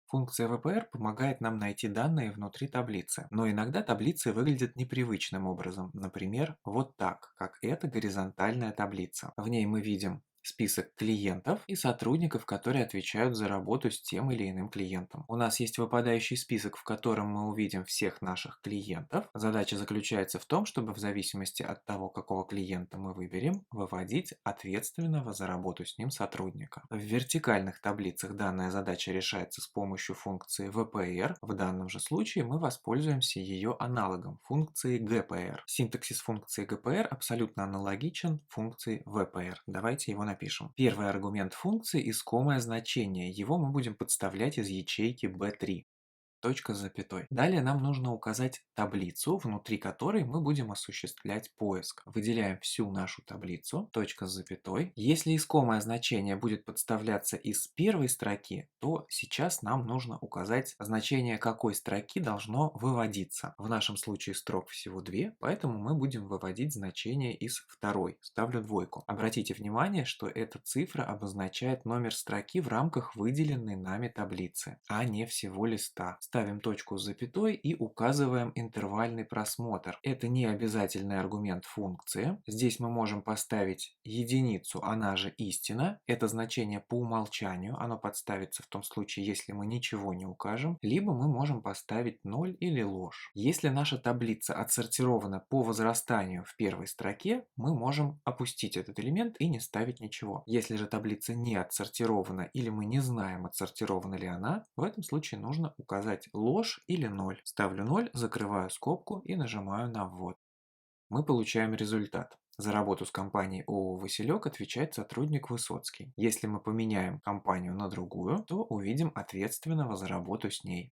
Функция VPR помогает нам найти данные внутри таблицы, но иногда таблицы выглядят непривычным образом, например, вот так, как эта горизонтальная таблица. В ней мы видим список клиентов и сотрудников, которые отвечают за работу с тем или иным клиентом. У нас есть выпадающий список, в котором мы увидим всех наших клиентов. Задача заключается в том, чтобы в зависимости от того, какого клиента мы выберем, выводить ответственного за работу с ним сотрудника. В вертикальных таблицах данная задача решается с помощью функции VPR. В данном же случае мы воспользуемся ее аналогом функции GPR. Синтаксис функции GPR абсолютно аналогичен функции VPR. Давайте его напишем. Первый аргумент функции – искомое значение. Его мы будем подставлять из ячейки B3. Точка с запятой. Далее нам нужно указать таблицу, внутри которой мы будем осуществлять поиск. Выделяем всю нашу таблицу, точка с запятой. Если искомое значение будет подставляться из первой строки, то сейчас нам нужно указать значение какой строки должно выводиться. В нашем случае строк всего две, поэтому мы будем выводить значение из второй. Ставлю двойку. Обратите внимание, что эта цифра обозначает номер строки в рамках выделенной нами таблицы, а не всего листа. Ставим точку с запятой и указываем интервальный просмотр. Это не обязательный аргумент функции. Здесь мы можем поставить единицу, она же истина. Это значение по умолчанию. Оно подставится в том случае, если мы ничего не укажем. Либо мы можем поставить 0 или ложь. Если наша таблица отсортирована по возрастанию в первой строке, мы можем опустить этот элемент и не ставить ничего. Если же таблица не отсортирована или мы не знаем, отсортирована ли она, в этом случае нужно указать ложь или 0. Ставлю 0, закрываю скобку и нажимаю на ввод. Мы получаем результат. За работу с компанией ООО «Василек» отвечает сотрудник Высоцкий. Если мы поменяем компанию на другую, то увидим ответственного за работу с ней.